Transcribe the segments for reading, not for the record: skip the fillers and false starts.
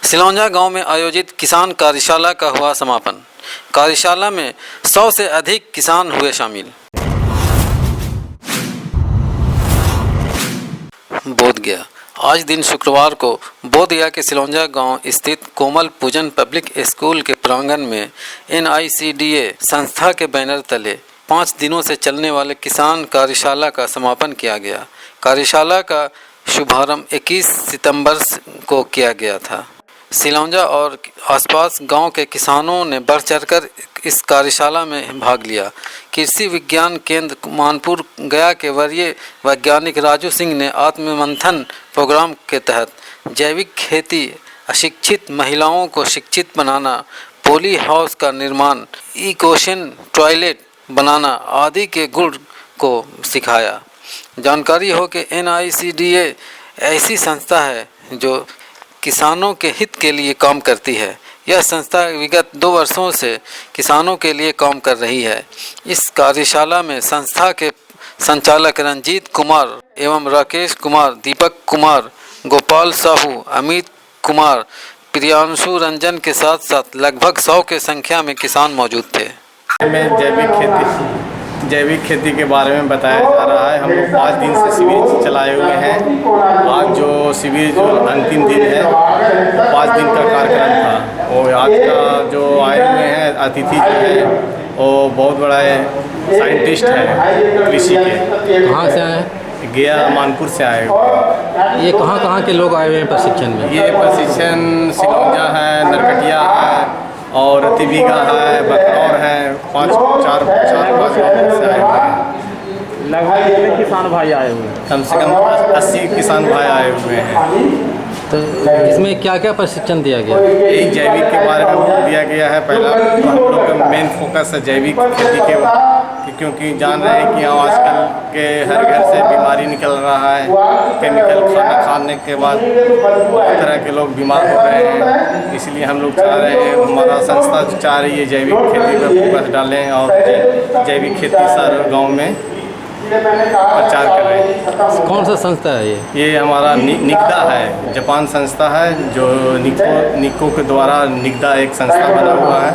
सिलौंजा गांव में आयोजित किसान कार्यशाला का हुआ समापन। कार्यशाला में 100 से अधिक किसान हुए शामिल। बोधगया। आज दिन शुक्रवार को बोधगया के सिलौंजा गांव स्थित कोमल पूजन पब्लिक स्कूल के प्रांगण में NICDA संस्था के बैनर तले 5 दिनों से चलने वाले किसान कार्यशाला का समापन किया गया। कार्यशाला का शुभारंभ 21 सितंबर को किया गया था। सिलौंजा और आसपास गांव के किसानों ने बढ़ चढ़कर इस कार्यशाला में भाग लिया। कृषि विज्ञान केंद्र मानपुर गया के वरीय वैज्ञानिक राजू सिंह ने आत्ममंथन प्रोग्राम के तहत जैविक खेती, अशिक्षित महिलाओं को शिक्षित बनाना, पॉली हाउस का निर्माण, इकोशन टॉयलेट बनाना आदि के गुण को सिखाया। जानकारी हो कि NICDA ऐसी संस्था है जो किसानों के हित के लिए काम करती है। यह संस्था विगत 2 वर्षों से किसानों के लिए काम कर रही है। इस कार्यशाला में संस्था के संचालक रंजीत कुमार एवं राकेश कुमार, दीपक कुमार, गोपाल साहू, अमित कुमार, प्रियांशु रंजन के साथ साथ लगभग 100 के संख्या में किसान मौजूद थे। जैविक खेती के बारे में बताया जा रहा है। हम लोग 5 दिन से शिविर चलाए हुए हैं। आज जो शिविर जो अंतिम दिन है, 5 दिन का कार्यक्रम था। और आज का जो आए हुए हैं अतिथि जो है वो बहुत बड़ा साइंटिस्ट है कृषि के। कहाँ से आए? गया मानपुर से आए हुए। ये कहाँ के लोग आए हुए हैं प्रशिक्षण में? ये प्रशिक्षण सिलौंजा है, नरकटिया है और रतिबीघा है, बकरौर है, 4-5 गाँव से आए हुए हैं। लगभग कितने किसान भाई आए हुए हैं? कम से कम 80 किसान भाई आए हुए हैं। तो इसमें क्या क्या प्रशिक्षण दिया गया? यही जैविक के बारे में दिया गया है। पहला तो हम लोग का मेन फोकस है जैविक खेती के, क्योंकि जान रहे हैं कि आजकल के हर घर से बीमारी निकल रहा है। केमिकल खाना खाने के बाद बहुत तरह के लोग बीमार हो रहे हैं। इसलिए हम लोग चाह रहे हैं, हमारा संस्था चाह रही है जैविक खेती पर फोकस डालें और जैविक खेती सारे गाँव में प्रचार कर रहे हैं। कौन सा संस्था है ये? हमारा निगदा है, जापान संस्था है जो निको के द्वारा निगदा एक संस्था बना हुआ है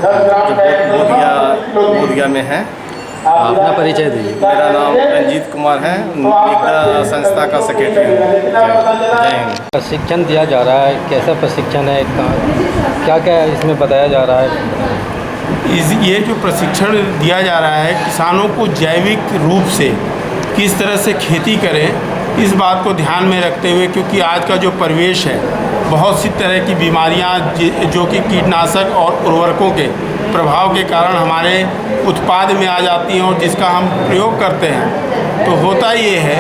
जो बोधगया में है। अपना परिचय दीजिए। मेरा नाम रंजीत कुमार है, निगदा संस्था का सेक्रेटरी हूँ। जय हिंद। प्रशिक्षण दिया जा रहा है, कैसा प्रशिक्षण है, क्या क्या इसमें बताया जा रहा है? ये जो प्रशिक्षण दिया जा रहा है, किसानों को जैविक रूप से किस तरह से खेती करें, इस बात को ध्यान में रखते हुए, क्योंकि आज का जो परिवेश है, बहुत सी तरह की बीमारियां जो कि कीटनाशक और उर्वरकों के प्रभाव के कारण हमारे उत्पाद में आ जाती हैं और जिसका हम प्रयोग करते हैं, तो होता ये है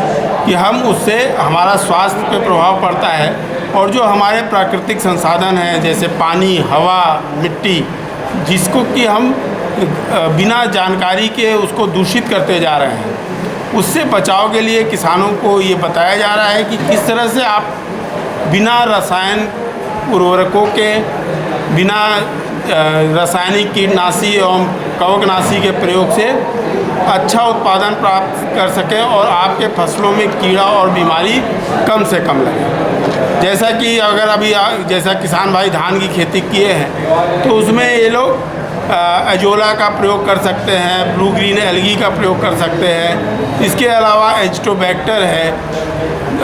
कि हम उससे हमारा स्वास्थ्य पे प्रभाव पड़ता है। और जो हमारे प्राकृतिक संसाधन हैं जैसे पानी, हवा, मिट्टी, जिसको कि हम बिना जानकारी के उसको दूषित करते जा रहे हैं, उससे बचाव के लिए किसानों को ये बताया जा रहा है कि किस तरह से आप बिना रसायन उर्वरकों के, बिना रासायनिक कीटनाशी एवं कवकनाशी के प्रयोग से अच्छा उत्पादन प्राप्त कर सकें और आपके फसलों में कीड़ा और बीमारी कम से कम लगे। जैसा कि अगर अभी जैसा किसान भाई धान की खेती किए हैं तो उसमें ये लोग अजोला का प्रयोग कर सकते हैं, ब्लू ग्रीन एल्गी का प्रयोग कर सकते हैं। इसके अलावा एजिटोबैक्टर है।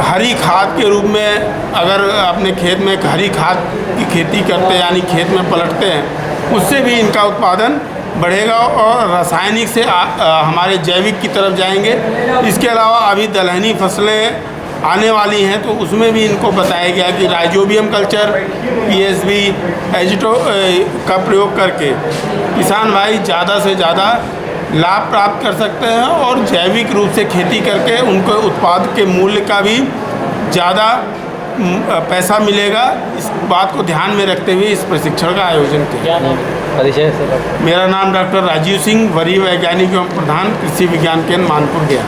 हरी खाद के रूप में अगर अपने खेत में हरी खाद की खेती करते हैं, यानी खेत में पलटते हैं, उससे भी इनका उत्पादन बढ़ेगा और रासायनिक से हमारे जैविक की तरफ जाएंगे। इसके अलावा अभी दलहनी फसलें आने वाली हैं तो उसमें भी इनको बताया गया कि राइजोबियम कल्चर, PSB, एजिटो का प्रयोग करके किसान भाई ज़्यादा से ज़्यादा लाभ प्राप्त कर सकते हैं और जैविक रूप से खेती करके उनको उत्पाद के मूल्य का भी ज़्यादा पैसा मिलेगा। इस बात को ध्यान में रखते हुए इस प्रशिक्षण का आयोजन किया। परिचय से? मेरा नाम डॉक्टर राजीव सिंह, वरीय वैज्ञानिक एवं प्रधान कृषि विज्ञान केंद्र मानपुर गया।